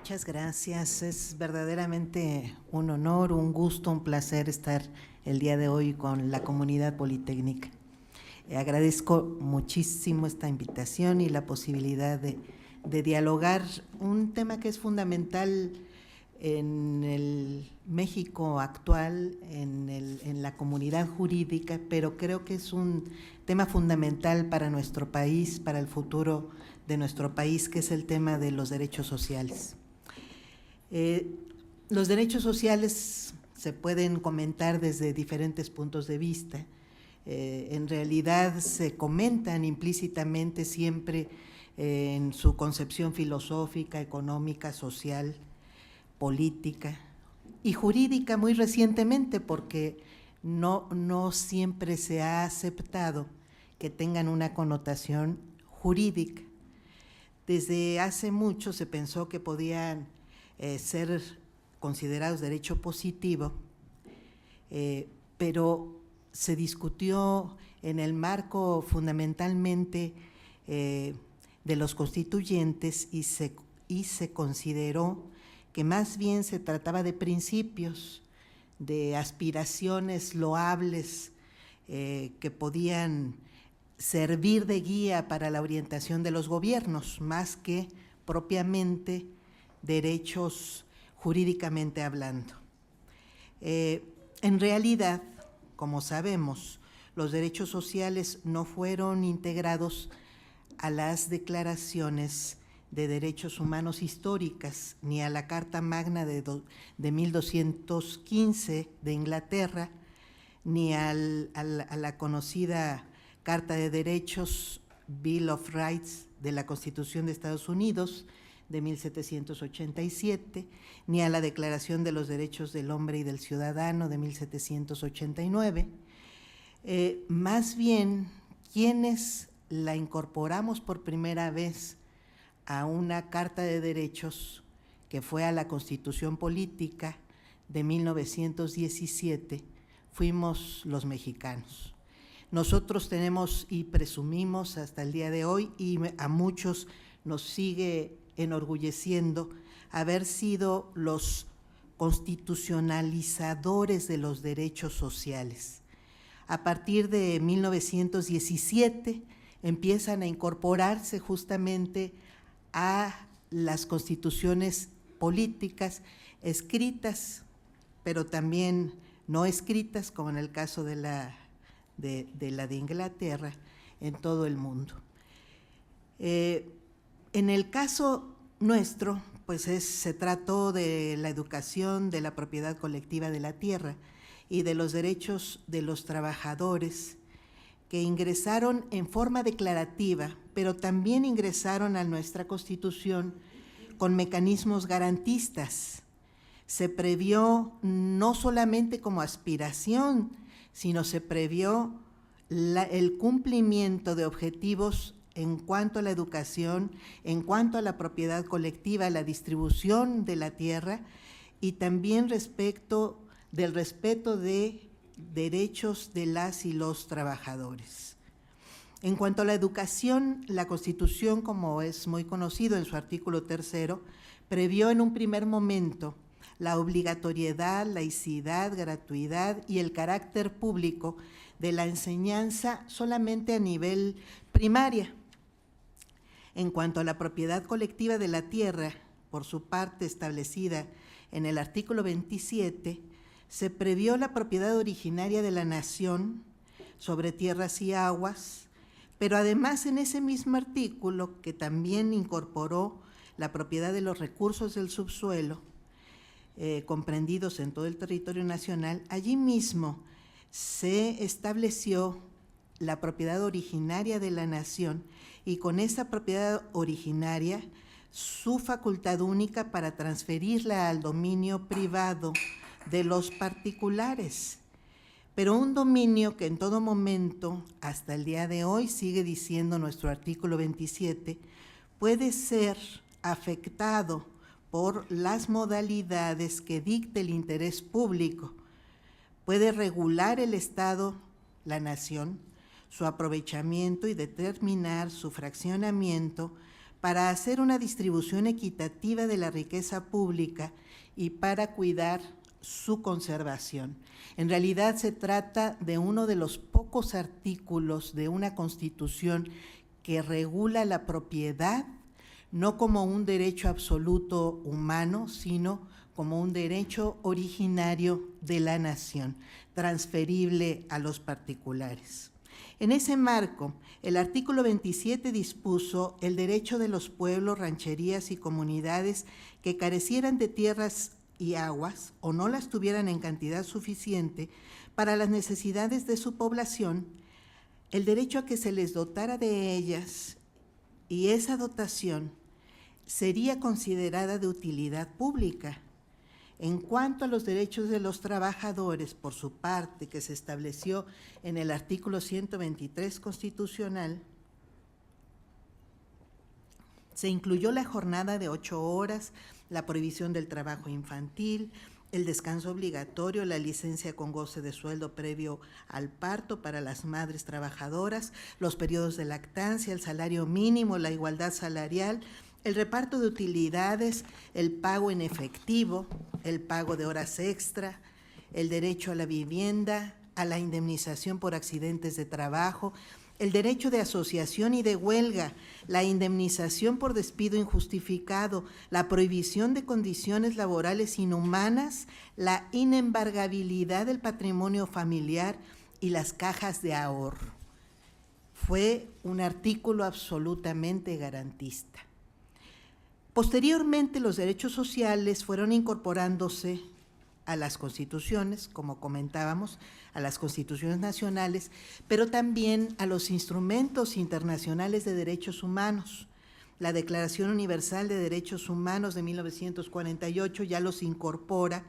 Muchas gracias. Es verdaderamente un honor, un gusto, un placer estar el día de hoy con la comunidad politécnica. Agradezco muchísimo esta invitación y la posibilidad de dialogar un tema que es fundamental en el México actual, en la comunidad jurídica, pero creo que es un tema fundamental para nuestro país, para el futuro de nuestro país, que es el tema de los derechos sociales. Los derechos sociales se pueden comentar desde diferentes puntos de vista. En realidad se comentan implícitamente siempre en su concepción filosófica, económica, social, política y jurídica muy recientemente, porque no siempre se ha aceptado que tengan una connotación jurídica. Desde hace mucho se pensó que podían ser considerados derecho positivo, pero se discutió en el marco fundamentalmente de los constituyentes y se consideró que más bien se trataba de principios, de aspiraciones loables que podían servir de guía para la orientación de los gobiernos, más que propiamente derechos jurídicamente hablando. En realidad, como sabemos, los derechos sociales no fueron integrados a las declaraciones de derechos humanos históricas, ni a la Carta Magna de 1215 de Inglaterra, ni a la conocida Carta de Derechos, Bill of Rights, de la Constitución de Estados Unidos de 1787, ni a la Declaración de los Derechos del Hombre y del Ciudadano de 1789. Más bien, quienes la incorporamos por primera vez a una Carta de Derechos que fue a la Constitución Política de 1917, fuimos los mexicanos. Nosotros tenemos y presumimos hasta el día de hoy, y a muchos nos sigue enorgulleciendo, haber sido los constitucionalizadores de los derechos sociales. A partir de 1917 empiezan a incorporarse justamente a las constituciones políticas escritas, pero también no escritas, como en el caso de la de Inglaterra, en todo el mundo. En el caso nuestro, pues se trató de la educación, de la propiedad colectiva de la tierra y de los derechos de los trabajadores, que ingresaron en forma declarativa, pero también ingresaron a nuestra Constitución con mecanismos garantistas. Se previó no solamente como aspiración, sino se previó el cumplimiento de objetivos en cuanto a la educación, en cuanto a la propiedad colectiva, la distribución de la tierra, y también respecto del respeto de derechos de las y los trabajadores. En cuanto a la educación, la Constitución, como es muy conocido en su artículo 3, previó en un primer momento la obligatoriedad, laicidad, gratuidad y el carácter público de la enseñanza solamente a nivel primaria. En cuanto a la propiedad colectiva de la tierra, por su parte establecida en el artículo 27, se previó la propiedad originaria de la nación sobre tierras y aguas, pero además en ese mismo artículo, que también incorporó la propiedad de los recursos del subsuelo, comprendidos en todo el territorio nacional, allí mismo se estableció la propiedad originaria de la nación, y con esa propiedad originaria su facultad única para transferirla al dominio privado de los particulares, pero un dominio que en todo momento, hasta el día de hoy, sigue diciendo nuestro artículo 27, puede ser afectado por las modalidades que dicte el interés público. Puede regular el Estado, la nación, su aprovechamiento y determinar su fraccionamiento para hacer una distribución equitativa de la riqueza pública y para cuidar su conservación. En realidad se trata de uno de los pocos artículos de una Constitución que regula la propiedad no como un derecho absoluto humano, sino como un derecho originario de la nación, transferible a los particulares. En ese marco, el artículo 27 dispuso el derecho de los pueblos, rancherías y comunidades que carecieran de tierras y aguas o no las tuvieran en cantidad suficiente para las necesidades de su población, el derecho a que se les dotara de ellas, y esa dotación sería considerada de utilidad pública. En cuanto a los derechos de los trabajadores, por su parte, que se estableció en el artículo 123 constitucional, se incluyó la jornada de 8 horas, la prohibición del trabajo infantil, el descanso obligatorio, la licencia con goce de sueldo previo al parto para las madres trabajadoras, los periodos de lactancia, el salario mínimo, la igualdad salarial, el reparto de utilidades, el pago en efectivo, el pago de horas extra, el derecho a la vivienda, a la indemnización por accidentes de trabajo, el derecho de asociación y de huelga, la indemnización por despido injustificado, la prohibición de condiciones laborales inhumanas, la inembargabilidad del patrimonio familiar y las cajas de ahorro. Fue un artículo absolutamente garantista. Posteriormente, los derechos sociales fueron incorporándose a las constituciones, como comentábamos, a las constituciones nacionales, pero también a los instrumentos internacionales de derechos humanos. La Declaración Universal de Derechos Humanos de 1948 ya los incorpora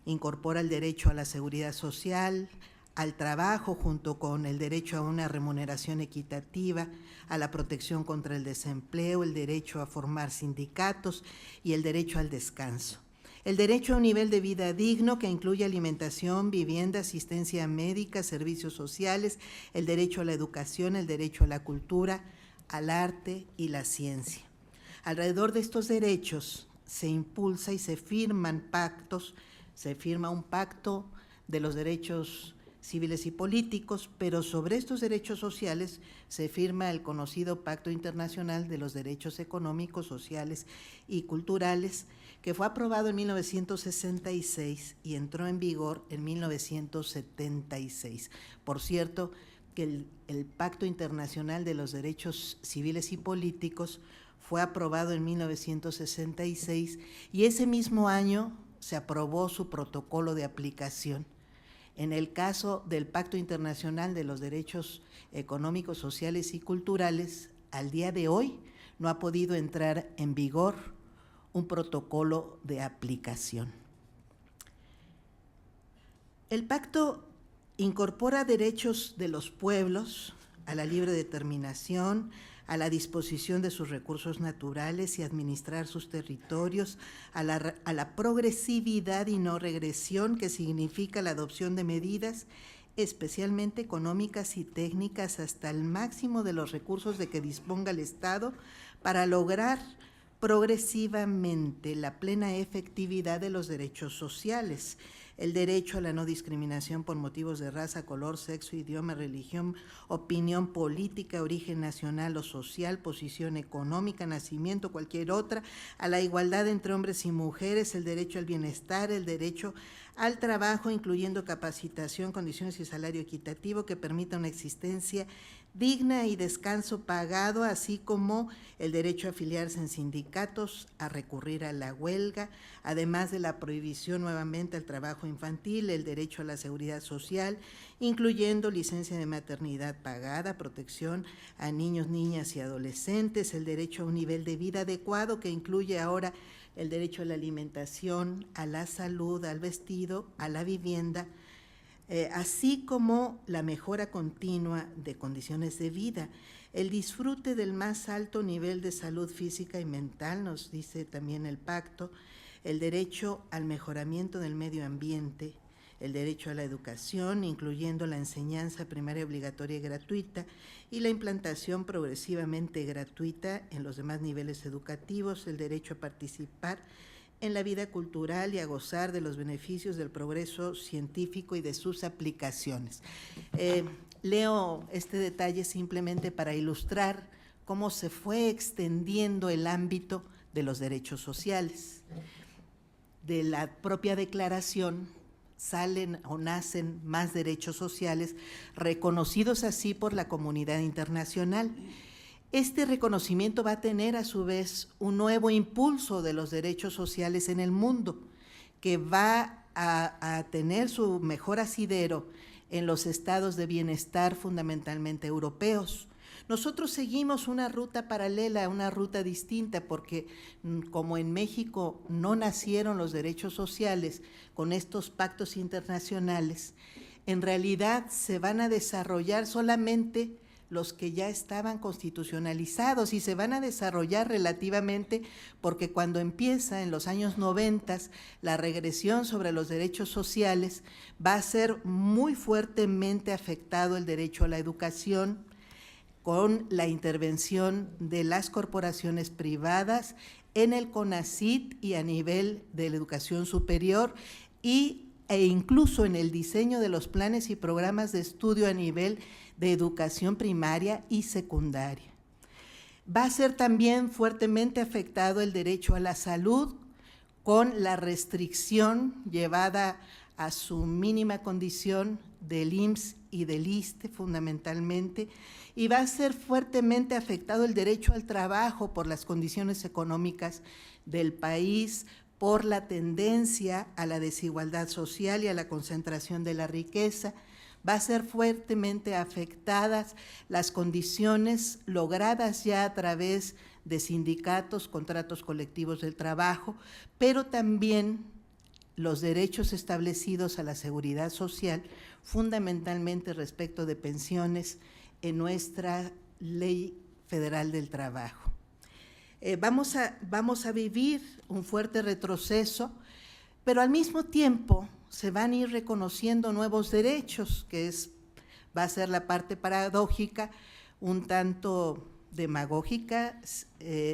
el derecho a la seguridad social, al trabajo junto con el derecho a una remuneración equitativa, a la protección contra el desempleo, el derecho a formar sindicatos y el derecho al descanso. El derecho a un nivel de vida digno que incluye alimentación, vivienda, asistencia médica, servicios sociales, el derecho a la educación, el derecho a la cultura, al arte y la ciencia. Alrededor de estos derechos se impulsa y se firman pactos, se firma un pacto de los derechos civiles y políticos, pero sobre estos derechos sociales se firma el conocido Pacto Internacional de los Derechos Económicos, Sociales y Culturales, que fue aprobado en 1966 y entró en vigor en 1976. Por cierto, que el Pacto Internacional de los Derechos Civiles y Políticos fue aprobado en 1966 y ese mismo año se aprobó su protocolo de aplicación. En el caso del Pacto Internacional de los Derechos Económicos, Sociales y Culturales, al día de hoy no ha podido entrar en vigor un protocolo de aplicación. El pacto incorpora derechos de los pueblos a la libre determinación, a la disposición de sus recursos naturales y administrar sus territorios, a la progresividad y no regresión, que significa la adopción de medidas especialmente económicas y técnicas hasta el máximo de los recursos de que disponga el Estado para lograr progresivamente la plena efectividad de los derechos sociales, el derecho a la no discriminación por motivos de raza, color, sexo, idioma, religión, opinión política, origen nacional o social, posición económica, nacimiento, cualquier otra, a la igualdad entre hombres y mujeres, el derecho al bienestar, el derecho al trabajo, incluyendo capacitación, condiciones y salario equitativo que permita una existencia digna y descanso pagado, así como el derecho a afiliarse en sindicatos, a recurrir a la huelga, además de la prohibición nuevamente al trabajo infantil, el derecho a la seguridad social, incluyendo licencia de maternidad pagada, protección a niños, niñas y adolescentes, el derecho a un nivel de vida adecuado que incluye ahora el derecho a la alimentación, a la salud, al vestido, a la vivienda, así como la mejora continua de condiciones de vida, el disfrute del más alto nivel de salud física y mental, nos dice también el pacto, el derecho al mejoramiento del medio ambiente, el derecho a la educación, incluyendo la enseñanza primaria obligatoria y gratuita, y la implantación progresivamente gratuita en los demás niveles educativos, el derecho a participar en la vida cultural y a gozar de los beneficios del progreso científico y de sus aplicaciones. Leo este detalle simplemente para ilustrar cómo se fue extendiendo el ámbito de los derechos sociales. De la propia declaración salen o nacen más derechos sociales reconocidos así por la comunidad internacional. Este reconocimiento va a tener a su vez un nuevo impulso de los derechos sociales en el mundo, que va a tener su mejor asidero en los estados de bienestar fundamentalmente europeos. Nosotros seguimos una ruta paralela, una ruta distinta, porque como en México no nacieron los derechos sociales con estos pactos internacionales, en realidad se van a desarrollar solamente los que ya estaban constitucionalizados, y se van a desarrollar relativamente porque cuando empieza en los años 90 la regresión sobre los derechos sociales, va a ser muy fuertemente afectado el derecho a la educación con la intervención de las corporaciones privadas en el CONACYT y a nivel de la educación superior e incluso en el diseño de los planes y programas de estudio a nivel de educación primaria y secundaria. Va a ser también fuertemente afectado el derecho a la salud con la restricción llevada a su mínima condición del IMSS y del ISSSTE fundamentalmente, y va a ser fuertemente afectado el derecho al trabajo por las condiciones económicas del país, por la tendencia a la desigualdad social y a la concentración de la riqueza. Va a ser fuertemente afectadas las condiciones logradas ya a través de sindicatos, contratos colectivos del trabajo, pero también los derechos establecidos a la seguridad social, fundamentalmente respecto de pensiones en nuestra Ley Federal del Trabajo. Vamos a vivir un fuerte retroceso, pero al mismo tiempo se van a ir reconociendo nuevos derechos, va a ser la parte paradójica, un tanto demagógica,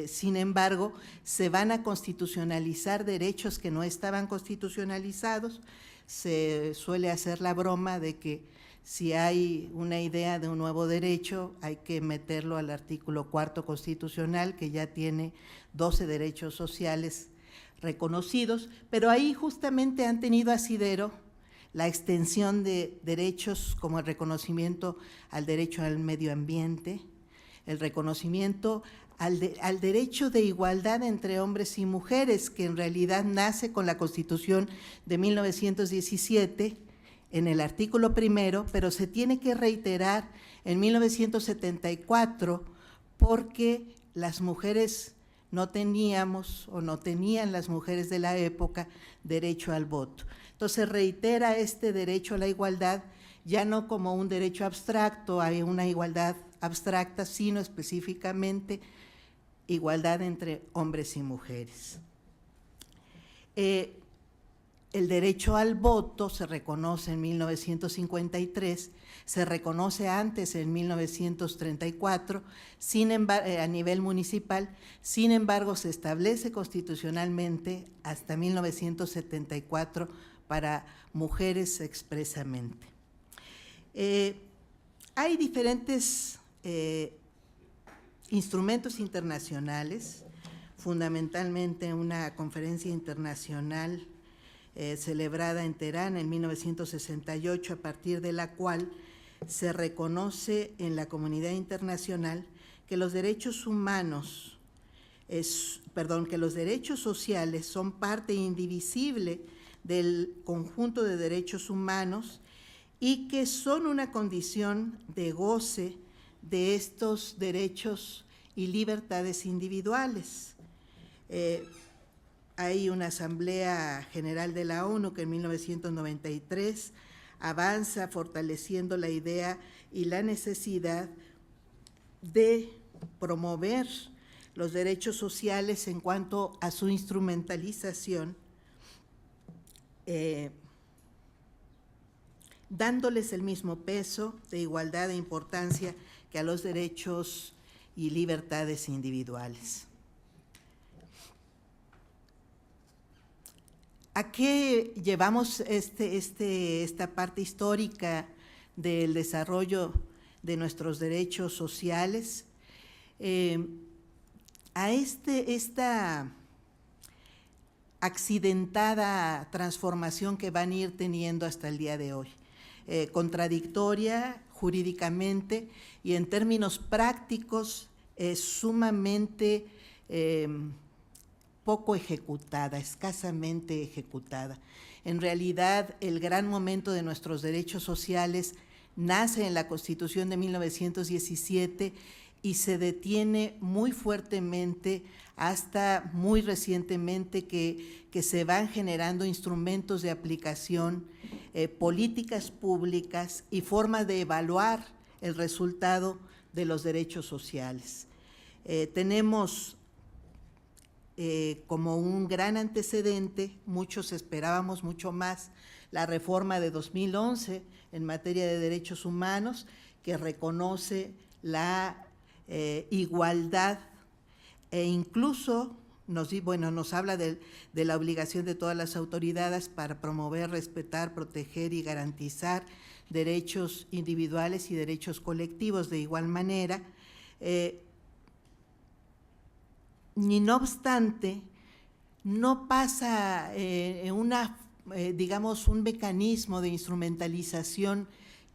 sin embargo, se van a constitucionalizar derechos que no estaban constitucionalizados. Se suele hacer la broma de que si hay una idea de un nuevo derecho, hay que meterlo al artículo 4º constitucional, que ya tiene 12 derechos sociales reconocidos, pero ahí justamente han tenido asidero la extensión de derechos como el reconocimiento al derecho al medio ambiente, el reconocimiento al derecho de igualdad entre hombres y mujeres, que en realidad nace con la Constitución de 1917 en el artículo 1º, pero se tiene que reiterar en 1974 porque las mujeres no teníamos o no tenían las mujeres de la época derecho al voto. Entonces reitera este derecho a la igualdad ya no como un derecho abstracto, hay una igualdad abstracta, sino específicamente igualdad entre hombres y mujeres. El derecho al voto se reconoce en 1953, se reconoce antes en 1934, a nivel municipal, sin embargo se establece constitucionalmente hasta 1974 para mujeres expresamente. Hay diferentes instrumentos internacionales, fundamentalmente una conferencia internacional celebrada en Teherán en 1968, a partir de la cual se reconoce en la comunidad internacional que los derechos humanos, que los derechos sociales son parte indivisible del conjunto de derechos humanos y que son una condición de goce de estos derechos y libertades individuales. Hay una Asamblea General de la ONU que en 1993 avanza fortaleciendo la idea y la necesidad de promover los derechos sociales en cuanto a su instrumentalización dándoles el mismo peso de igualdad e importancia que a los derechos y libertades individuales. ¿A qué llevamos esta parte histórica del desarrollo de nuestros derechos sociales? A esta accidentada transformación que van a ir teniendo hasta el día de hoy, contradictoria jurídicamente y en términos prácticos sumamente poco ejecutada, escasamente ejecutada. En realidad, el gran momento de nuestros derechos sociales nace en la Constitución de 1917 y se detiene muy fuertemente hasta muy recientemente que se van generando instrumentos de aplicación, políticas públicas y formas de evaluar el resultado de los derechos sociales. Tenemos como un gran antecedente, muchos esperábamos mucho más, la reforma de 2011 en materia de derechos humanos, que reconoce la igualdad e incluso nos habla de la obligación de todas las autoridades para promover, respetar, proteger y garantizar derechos individuales y derechos colectivos de igual manera. Ni no obstante, no pasa digamos, un mecanismo de instrumentalización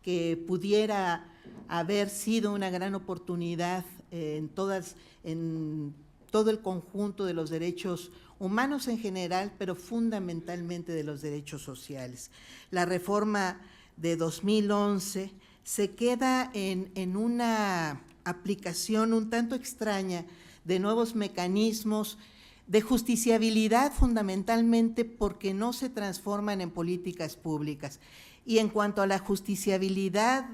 que pudiera haber sido una gran oportunidad en todo el conjunto de los derechos humanos en general, pero fundamentalmente de los derechos sociales. La reforma de 2011 se queda en una aplicación un tanto extraña de nuevos mecanismos de justiciabilidad, fundamentalmente porque no se transforman en políticas públicas. Y en cuanto a la justiciabilidad,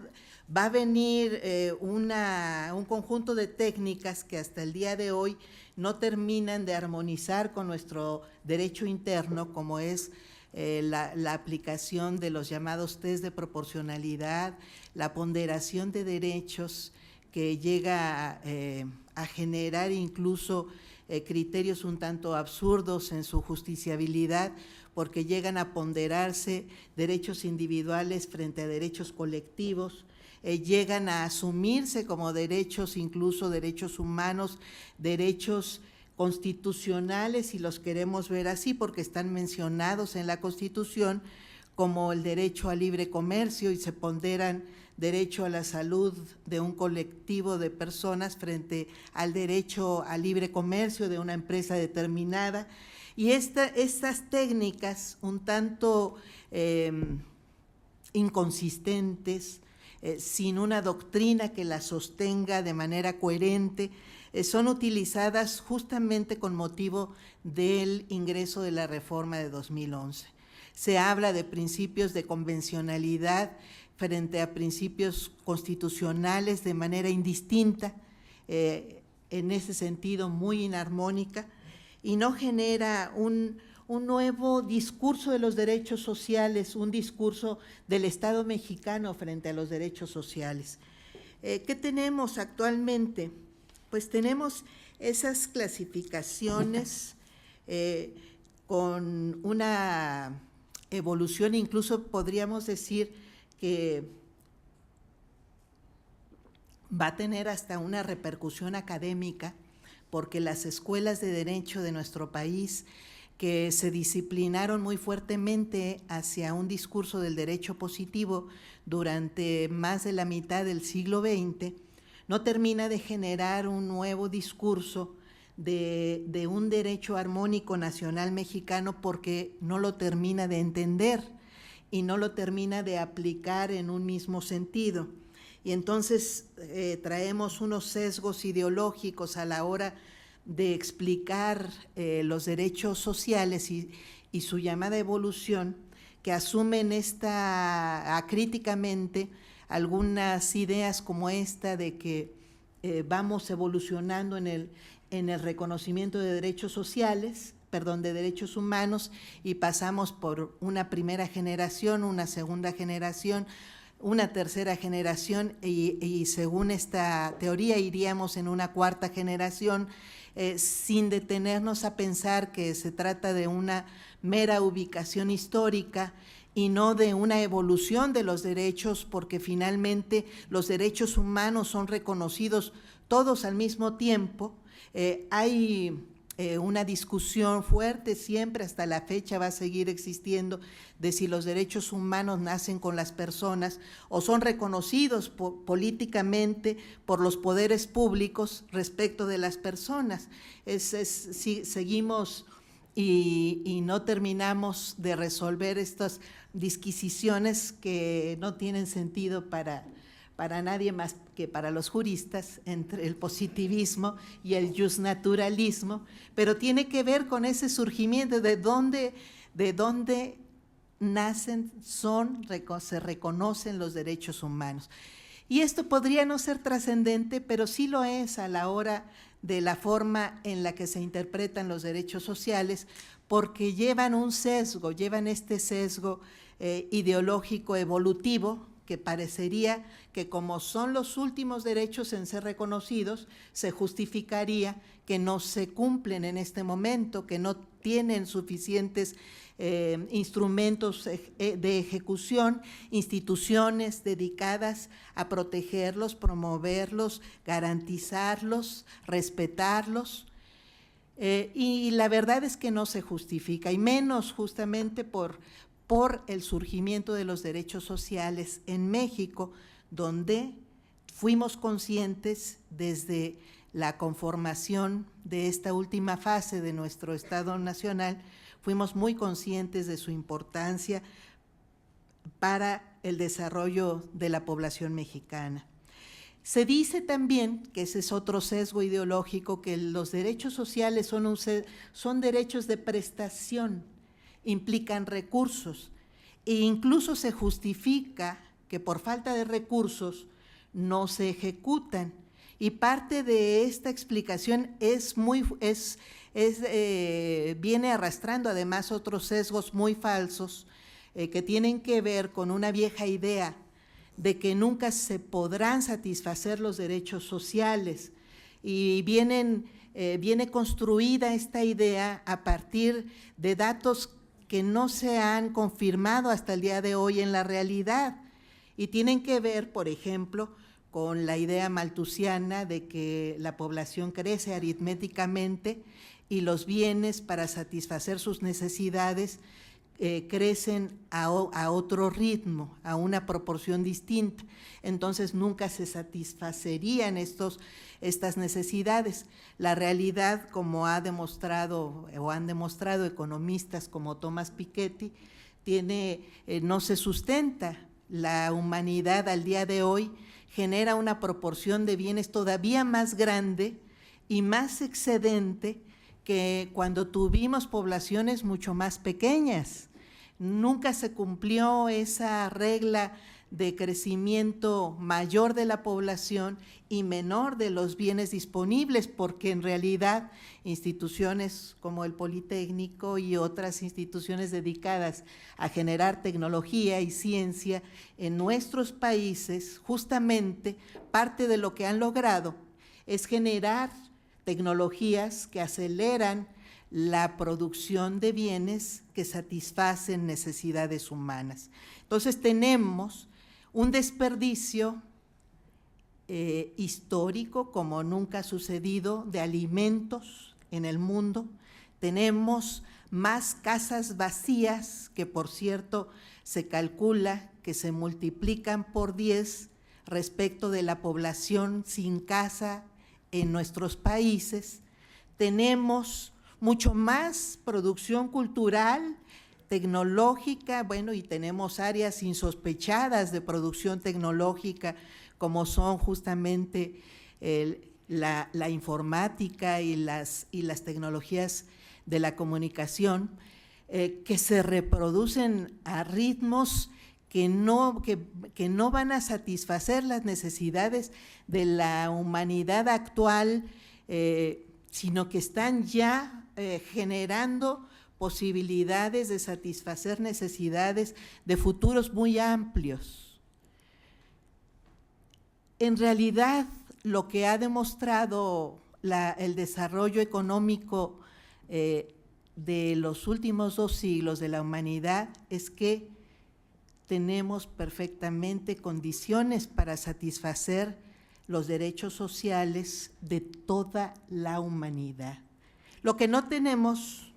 va a venir un conjunto de técnicas que hasta el día de hoy no terminan de armonizar con nuestro derecho interno, como es la aplicación de los llamados test de proporcionalidad, la ponderación de derechos, que llega a generar incluso criterios un tanto absurdos en su justiciabilidad, porque llegan a ponderarse derechos individuales frente a derechos colectivos, llegan a asumirse como derechos, incluso derechos humanos, derechos constitucionales, si los queremos ver así, porque están mencionados en la Constitución, como el derecho al libre comercio, y se ponderan derecho a la salud de un colectivo de personas frente al derecho al libre comercio de una empresa determinada. Y estas técnicas un tanto inconsistentes, sin una doctrina que las sostenga de manera coherente, son utilizadas justamente con motivo del ingreso de la reforma de 2011. Se habla de principios de convencionalidad frente a principios constitucionales de manera indistinta, en ese sentido muy inarmónica, y no genera un nuevo discurso de los derechos sociales, un discurso del Estado mexicano frente a los derechos sociales. ¿Qué tenemos actualmente? Pues tenemos esas clasificaciones con una evolución, incluso podríamos decir que va a tener hasta una repercusión académica, porque las escuelas de derecho de nuestro país, que se disciplinaron muy fuertemente hacia un discurso del derecho positivo durante más de la mitad del siglo XX, no termina de generar un nuevo discurso de un derecho armónico nacional mexicano, porque no lo termina de entender y no lo termina de aplicar en un mismo sentido. Y entonces traemos unos sesgos ideológicos a la hora de explicar los derechos sociales y su llamada evolución, que asumen acríticamente algunas ideas como esta de que vamos evolucionando en el reconocimiento de derechos sociales, de derechos humanos, y pasamos por una primera generación, una segunda generación, una tercera generación y según esta teoría iríamos en una cuarta generación, sin detenernos a pensar que se trata de una mera ubicación histórica y no de una evolución de los derechos, porque finalmente los derechos humanos son reconocidos todos al mismo tiempo. Hay una discusión fuerte, siempre hasta la fecha va a seguir existiendo, de si los derechos humanos nacen con las personas o son reconocidos políticamente por los poderes públicos respecto de las personas. Seguimos y no terminamos de resolver estas disquisiciones que no tienen sentido para nadie más que para los juristas, entre el positivismo y el justnaturalismo, pero tiene que ver con ese surgimiento de dónde nacen, se reconocen los derechos humanos. Y esto podría no ser trascendente, pero sí lo es a la hora de la forma en la que se interpretan los derechos sociales, porque llevan un sesgo, llevan este sesgo ideológico evolutivo, que parecería que como son los últimos derechos en ser reconocidos, se justificaría que no se cumplen en este momento, que no tienen suficientes instrumentos de ejecución, instituciones dedicadas a protegerlos, promoverlos, garantizarlos, respetarlos. Y la verdad es que no se justifica, y menos justamente por el surgimiento de los derechos sociales en México, donde fuimos conscientes desde la conformación de esta última fase de nuestro Estado Nacional, fuimos muy conscientes de su importancia para el desarrollo de la población mexicana. Se dice también, que ese es otro sesgo ideológico, que los derechos sociales son derechos de prestación, implican recursos, e incluso se justifica que por falta de recursos no se ejecutan. Y parte de esta explicación viene arrastrando además otros sesgos muy falsos que tienen que ver con una vieja idea de que nunca se podrán satisfacer los derechos sociales, y viene construida esta idea a partir de datos que no se han confirmado hasta el día de hoy en la realidad, y tienen que ver, por ejemplo, con la idea malthusiana de que la población crece aritméticamente y los bienes para satisfacer sus necesidades crecen a otro ritmo, a una proporción distinta. Entonces nunca se satisfacerían estas necesidades. La realidad, como han demostrado economistas como Thomas Piketty, no se sustenta. La humanidad al día de hoy genera una proporción de bienes todavía más grande y más excedente que cuando tuvimos poblaciones mucho más pequeñas. Nunca se cumplió esa regla de crecimiento mayor de la población y menor de los bienes disponibles, porque en realidad instituciones como el Politécnico y otras instituciones dedicadas a generar tecnología y ciencia en nuestros países, justamente parte de lo que han logrado es generar tecnologías que aceleran la producción de bienes que satisfacen necesidades humanas. Entonces tenemos un desperdicio histórico como nunca ha sucedido de alimentos en el mundo. Tenemos más casas vacías, que por cierto se calcula que se multiplican por 10 respecto de la población sin casa en nuestros países. Tenemos mucho más producción cultural, tecnológica, bueno, y tenemos áreas insospechadas de producción tecnológica, como son justamente la informática y las tecnologías de la comunicación, que se reproducen a ritmos que no van a satisfacer las necesidades de la humanidad actual, sino que están ya generando posibilidades de satisfacer necesidades de futuros muy amplios. En realidad, lo que ha demostrado el desarrollo económico de los últimos 2 siglos de la humanidad es que tenemos perfectamente condiciones para satisfacer los derechos sociales de toda la humanidad. Lo que no tenemos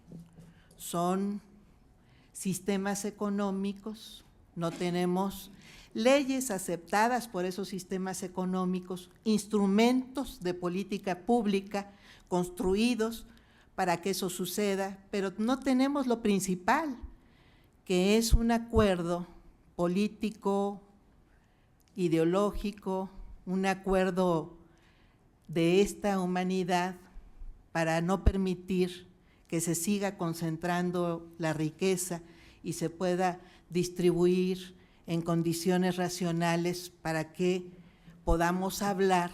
son sistemas económicos, no tenemos leyes aceptadas por esos sistemas económicos, instrumentos de política pública construidos para que eso suceda, pero no tenemos lo principal, que es un acuerdo político, ideológico, un acuerdo de esta humanidad para no permitir que se siga concentrando la riqueza y se pueda distribuir en condiciones racionales para que podamos hablar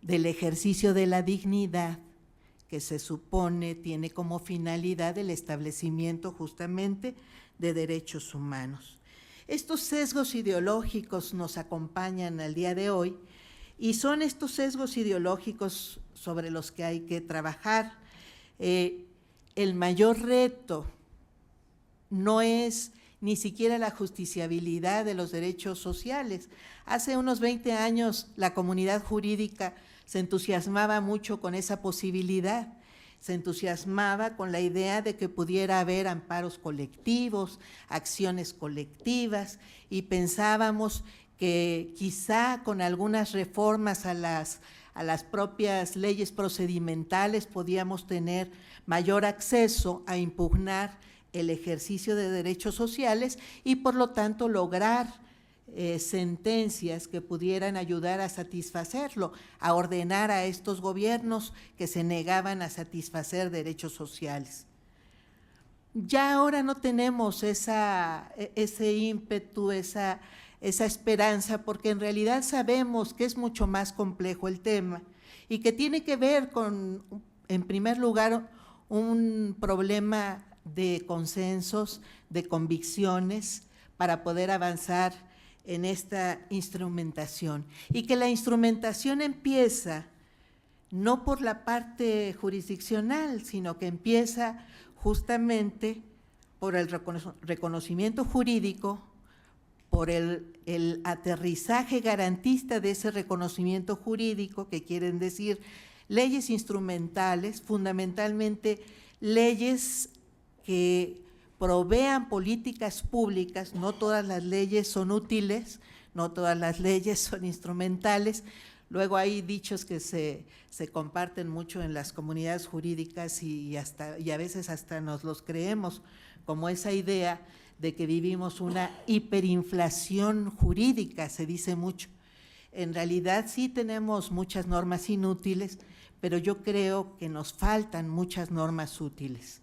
del ejercicio de la dignidad que se supone tiene como finalidad el establecimiento justamente de derechos humanos. Estos sesgos ideológicos nos acompañan al día de hoy y son estos sesgos ideológicos sobre los que hay que trabajar. El mayor reto no es ni siquiera la justiciabilidad de los derechos sociales. Hace unos 20 años la comunidad jurídica se entusiasmaba mucho con esa posibilidad, se entusiasmaba con la idea de que pudiera haber amparos colectivos, acciones colectivas, y pensábamos que quizá con algunas reformas a las propias leyes procedimentales podíamos tener mayor acceso a impugnar el ejercicio de derechos sociales y por lo tanto lograr sentencias que pudieran ayudar a satisfacerlo, a ordenar a estos gobiernos que se negaban a satisfacer derechos sociales. Ya ahora no tenemos ese ímpetu, esa esperanza, porque en realidad sabemos que es mucho más complejo el tema y que tiene que ver con, en primer lugar, un problema de consensos, de convicciones para poder avanzar en esta instrumentación, y que la instrumentación empieza no por la parte jurisdiccional, sino que empieza justamente por el reconocimiento jurídico, por el aterrizaje garantista de ese reconocimiento jurídico, que quieren decir leyes instrumentales, fundamentalmente leyes que provean políticas públicas. No todas las leyes son útiles, no todas las leyes son instrumentales. Luego hay dichos que se comparten mucho en las comunidades jurídicas y a veces hasta nos los creemos, como esa idea de que vivimos una hiperinflación jurídica, se dice mucho. En realidad sí tenemos muchas normas inútiles, pero yo creo que nos faltan muchas normas útiles.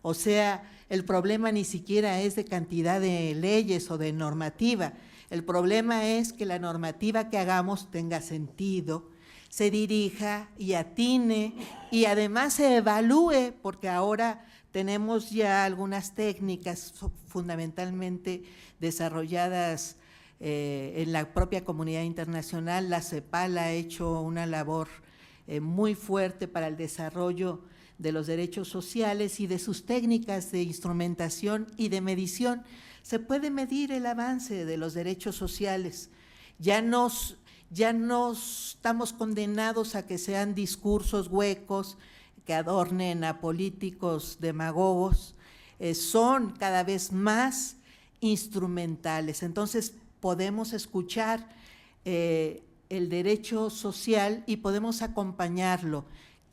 O sea, el problema ni siquiera es de cantidad de leyes o de normativa. El problema es que la normativa que hagamos tenga sentido, se dirija y atine y además se evalúe, porque ahora tenemos ya algunas técnicas fundamentalmente desarrolladas en la propia comunidad internacional. La CEPAL ha hecho una labor muy fuerte para el desarrollo de los derechos sociales y de sus técnicas de instrumentación y de medición. Se puede medir el avance de los derechos sociales. Ya no estamos condenados a que sean discursos huecos que adornen a políticos demagogos, son cada vez más instrumentales. Entonces podemos escuchar el derecho social y podemos acompañarlo.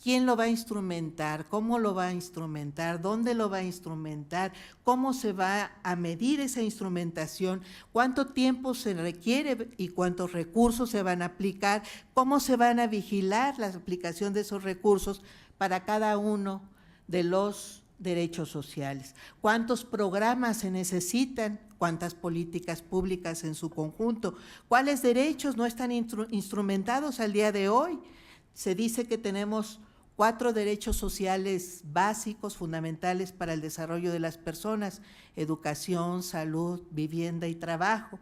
¿Quién lo va a instrumentar? ¿Cómo lo va a instrumentar? ¿Dónde lo va a instrumentar? ¿Cómo se va a medir esa instrumentación? ¿Cuánto tiempo se requiere y cuántos recursos se van a aplicar? ¿Cómo se van a vigilar la aplicación de esos recursos para cada uno de los derechos sociales? ¿Cuántos programas se necesitan? ¿Cuántas políticas públicas en su conjunto? ¿Cuáles derechos no están instrumentados al día de hoy? Se dice que tenemos 4 derechos sociales básicos, fundamentales para el desarrollo de las personas: educación, salud, vivienda y trabajo.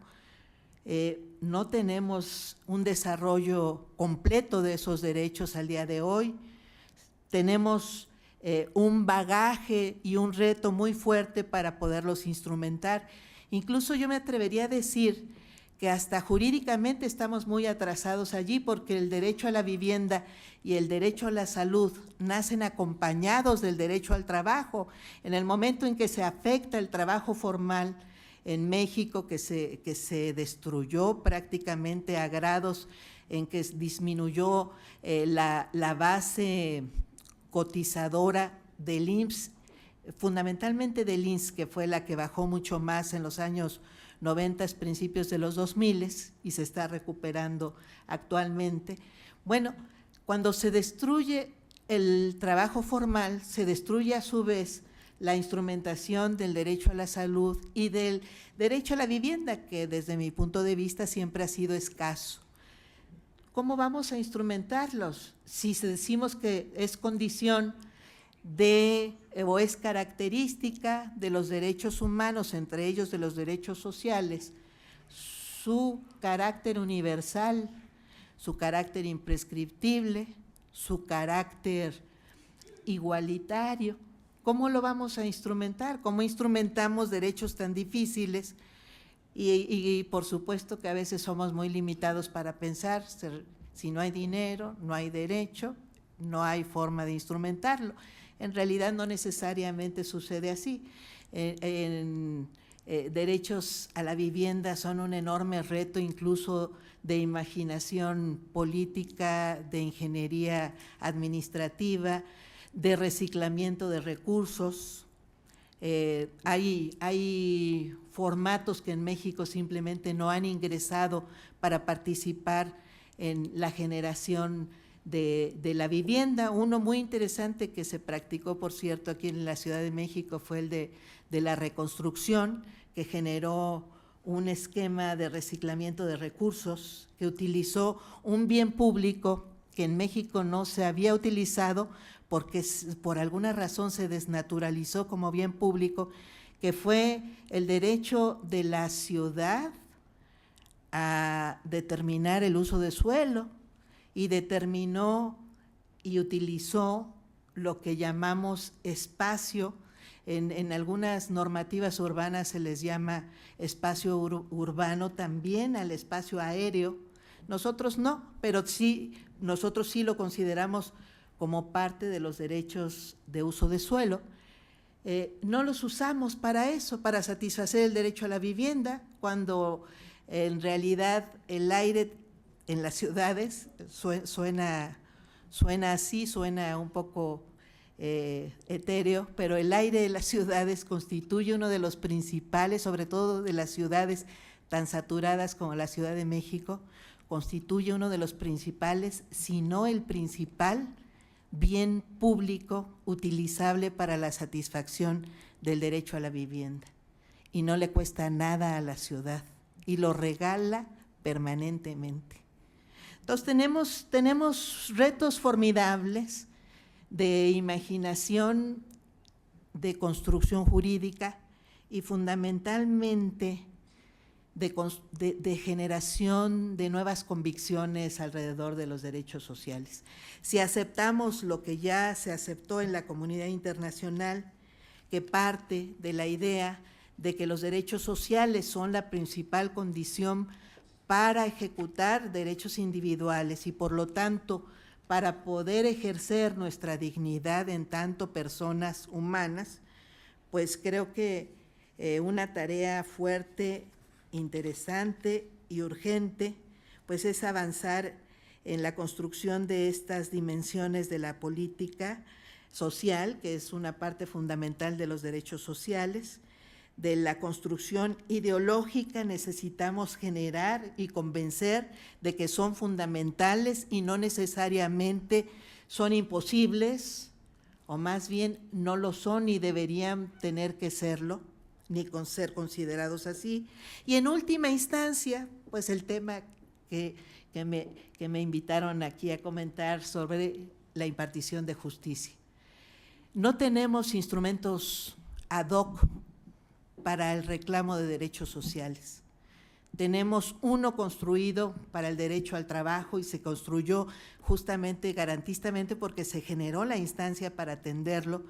No tenemos un desarrollo completo de esos derechos al día de hoy. Tenemos un bagaje y un reto muy fuerte para poderlos instrumentar. Incluso yo me atrevería a decir que hasta jurídicamente estamos muy atrasados allí, porque el derecho a la vivienda y el derecho a la salud nacen acompañados del derecho al trabajo. En el momento en que se afecta el trabajo formal en México, que se destruyó prácticamente a grados en que disminuyó la base cotizadora del IMSS, fundamentalmente del IMSS, que fue la que bajó mucho más en los años 90, principios de los 2000, y se está recuperando actualmente. Bueno, cuando se destruye el trabajo formal, se destruye a su vez la instrumentación del derecho a la salud y del derecho a la vivienda, que desde mi punto de vista siempre ha sido escaso. ¿Cómo vamos a instrumentarlos? Si decimos que es condición o es característica de los derechos humanos, entre ellos de los derechos sociales, su carácter universal, su carácter imprescriptible, su carácter igualitario. ¿Cómo lo vamos a instrumentar? ¿Cómo instrumentamos derechos tan difíciles? Y por supuesto que a veces somos muy limitados para pensar, si no hay dinero, no hay derecho, no hay forma de instrumentarlo. En realidad no necesariamente sucede así. Derechos a la vivienda son un enorme reto, incluso de imaginación política, de ingeniería administrativa, de reciclamiento de recursos. Hay formatos que en México simplemente no han ingresado para participar en la generación de la vivienda. Uno muy interesante que se practicó, por cierto, aquí en la Ciudad de México fue el de la reconstrucción, que generó un esquema de reciclamiento de recursos que utilizó un bien público que en México no se había utilizado porque por alguna razón se desnaturalizó como bien público, que fue el derecho de la ciudad a determinar el uso de suelo, y determinó y utilizó lo que llamamos espacio. En algunas normativas urbanas se les llama espacio urbano también al espacio aéreo. Nosotros no, pero sí, nosotros sí lo consideramos como parte de los derechos de uso de suelo. No los usamos para eso, para satisfacer el derecho a la vivienda, cuando en realidad el aire en las ciudades suena así, suena un poco etéreo, pero el aire de las ciudades constituye uno de los principales, sobre todo de las ciudades tan saturadas como la Ciudad de México, constituye uno de los principales, si no el principal, bien público utilizable para la satisfacción del derecho a la vivienda. Y no le cuesta nada a la ciudad y lo regala permanentemente. Entonces tenemos retos formidables de imaginación, de construcción jurídica y fundamentalmente de generación de nuevas convicciones alrededor de los derechos sociales. Si aceptamos lo que ya se aceptó en la comunidad internacional, que parte de la idea de que los derechos sociales son la principal condición para ejecutar derechos individuales y por lo tanto para poder ejercer nuestra dignidad en tanto personas humanas, pues creo que una tarea fuerte, interesante y urgente, pues es avanzar en la construcción de estas dimensiones de la política social, que es una parte fundamental de los derechos sociales. De la construcción ideológica necesitamos generar y convencer de que son fundamentales y no necesariamente son imposibles, o más bien no lo son ni deberían tener que serlo, ni ser considerados así. Y en última instancia, pues el tema que me invitaron aquí a comentar sobre la impartición de justicia. No tenemos instrumentos ad hoc para el reclamo de derechos sociales. Tenemos uno construido para el derecho al trabajo y se construyó justamente garantistamente porque se generó la instancia para atenderlo,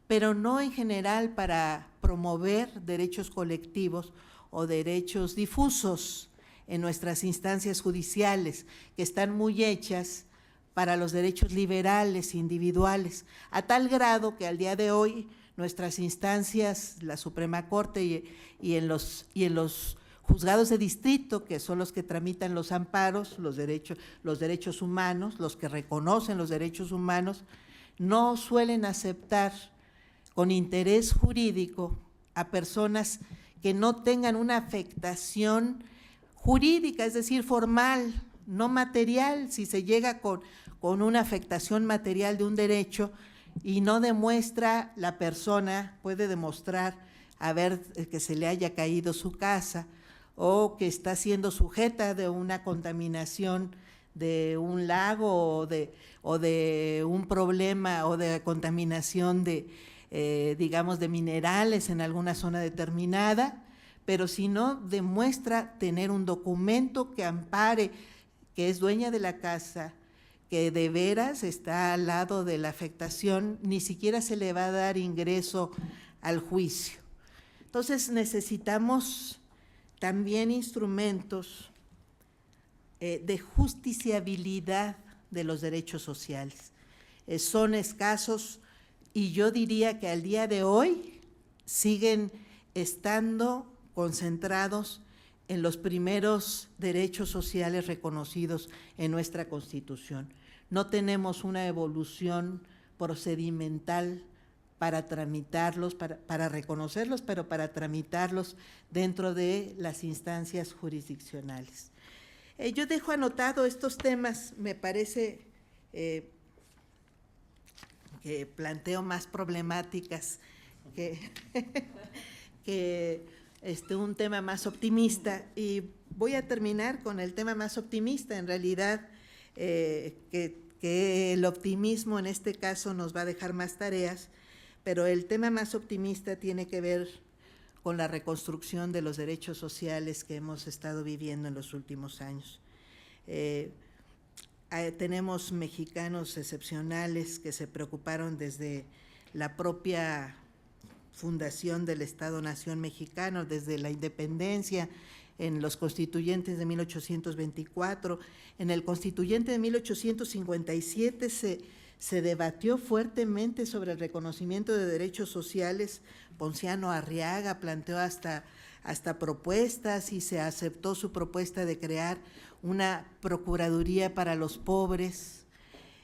pero no en general para promover derechos colectivos o derechos difusos en nuestras instancias judiciales, que están muy hechas para los derechos liberales, individuales, a tal grado que al día de hoy nuestras instancias, la Suprema Corte y en los juzgados de distrito, que son los que tramitan los amparos, los derechos humanos, los que reconocen los derechos humanos, no suelen aceptar con interés jurídico a personas que no tengan una afectación jurídica, es decir, formal, no material. Si se llega con una afectación material de un derecho y no demuestra la persona, puede demostrar que se le haya caído su casa o que está siendo sujeta de una contaminación de un lago o de un problema o de contaminación digamos, de minerales en alguna zona determinada, pero si no demuestra tener un documento que ampare que es dueña de la casa, que de veras está al lado de la afectación, ni siquiera se le va a dar ingreso al juicio. Entonces necesitamos también instrumentos de justiciabilidad de los derechos sociales. Son escasos y yo diría que al día de hoy siguen estando concentrados en los primeros derechos sociales reconocidos en nuestra Constitución. No tenemos una evolución procedimental para tramitarlos, para reconocerlos, pero para tramitarlos dentro de las instancias jurisdiccionales. Yo dejo anotado estos temas, me parece que planteo más problemáticas que un tema más optimista, y voy a terminar con el tema más optimista. En realidad, que el optimismo en este caso nos va a dejar más tareas, pero el tema más optimista tiene que ver con la reconstrucción de los derechos sociales que hemos estado viviendo en los últimos años. Tenemos mexicanos excepcionales que se preocuparon desde la propia fundación del Estado-Nación mexicano, desde la independencia, en los constituyentes de 1824, en el constituyente de 1857 se debatió fuertemente sobre el reconocimiento de derechos sociales. Ponciano Arriaga planteó hasta propuestas y se aceptó su propuesta de crear una procuraduría para los pobres.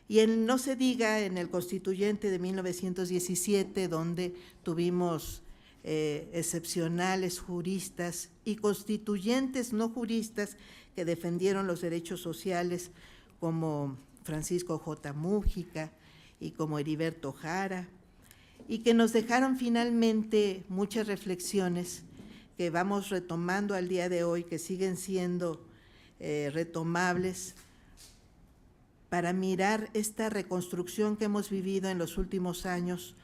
Y no se diga en el constituyente de 1917, donde tuvimos excepcionales juristas y constituyentes no juristas que defendieron los derechos sociales, como Francisco J. Mújica y como Heriberto Jara, y que nos dejaron finalmente muchas reflexiones que vamos retomando al día de hoy, que siguen siendo retomables para mirar esta reconstrucción que hemos vivido en los últimos años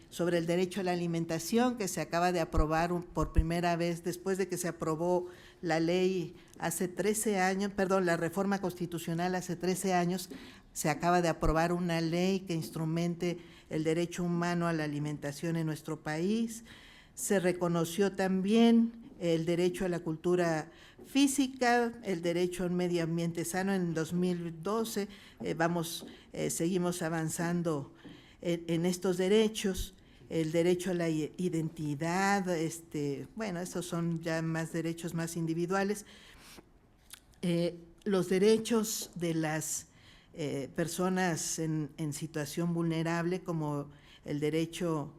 sobre el derecho a la alimentación, que se acaba de aprobar por primera vez después de que se aprobó la ley hace 13 años, perdón, la reforma constitucional hace 13 años, se acaba de aprobar una ley que instrumente el derecho humano a la alimentación en nuestro país. Se reconoció también el derecho a la cultura física, el derecho a un medio ambiente sano en 2012, seguimos avanzando en estos derechos, el derecho a la identidad, bueno, estos son ya más derechos más individuales, los derechos de las personas en situación vulnerable, como el derecho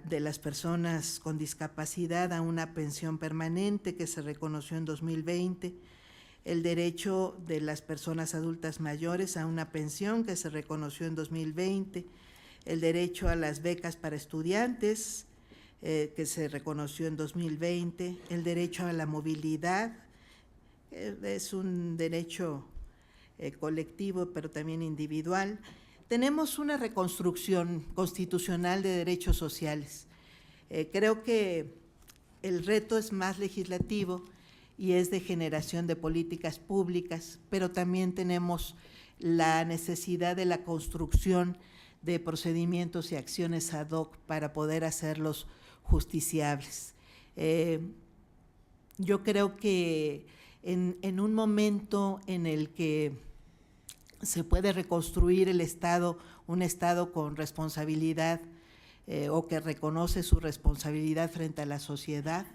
de las personas con discapacidad a una pensión permanente que se reconoció en 2020, el derecho de las personas adultas mayores a una pensión que se reconoció en 2020, el derecho a las becas para estudiantes que se reconoció en 2020, el derecho a la movilidad, es un derecho colectivo, pero también individual. Tenemos una reconstrucción constitucional de derechos sociales. Creo que el reto es más legislativo y es de generación de políticas públicas, pero también tenemos la necesidad de la construcción de procedimientos y acciones ad hoc para poder hacerlos justiciables. Yo creo que en un momento en el que se puede reconstruir el Estado, un Estado con responsabilidad o que reconoce su responsabilidad frente a la sociedad,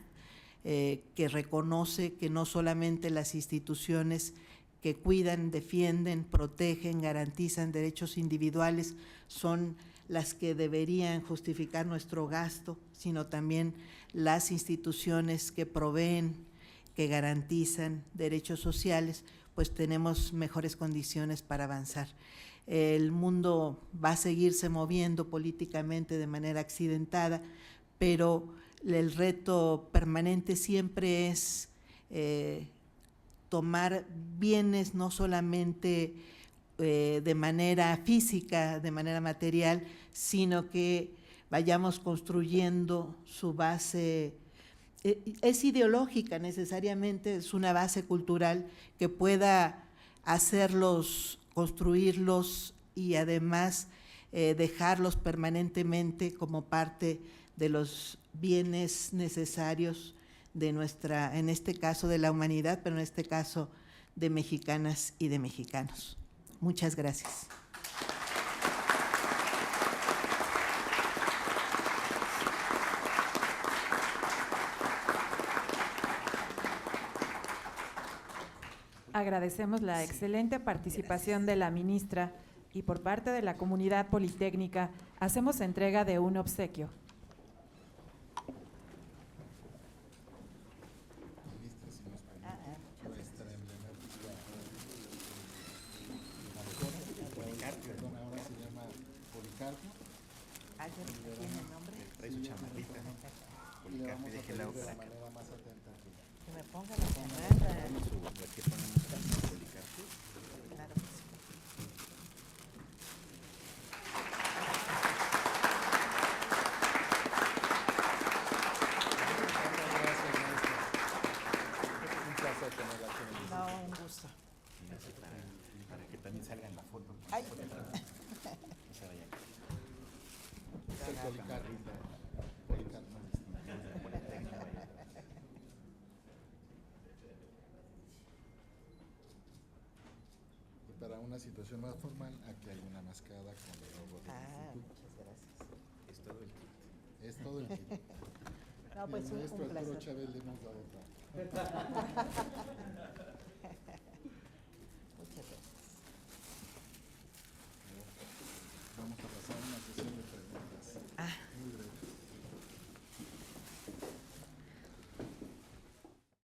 que reconoce que no solamente las instituciones que cuidan, defienden, protegen, garantizan derechos individuales son las que deberían justificar nuestro gasto, sino también las instituciones que proveen, que garantizan derechos sociales, pues tenemos mejores condiciones para avanzar. El mundo va a seguirse moviendo políticamente de manera accidentada, pero el reto permanente siempre es tomar bienes no solamente de manera física, de manera material, sino que vayamos construyendo su base. Es ideológica necesariamente, es una base cultural que pueda hacerlos, construirlos y además dejarlos permanentemente como parte de los bienes necesarios de nuestra, en este caso de la humanidad, pero en este caso de mexicanas y de mexicanos. Muchas gracias. Agradecemos la excelente participación de la ministra y por parte de la comunidad politécnica hacemos entrega de un obsequio. Trae su chamarrita, Policarpio, déjela para acá. Que me ponga la chamarra. Aquí ponemos Policarpio. Claro que sí. Un placer tenerla aquí en el No, un gusto. para que también salga en la foto. Ay. No se vayan. Para una situación más formal, aquí hay una mascada con el logo del instituto. Muchas gracias. Es todo el kit. Es todo el kit. No, pues Y al maestro un Arturo placer. Chávez le hemos dado otra.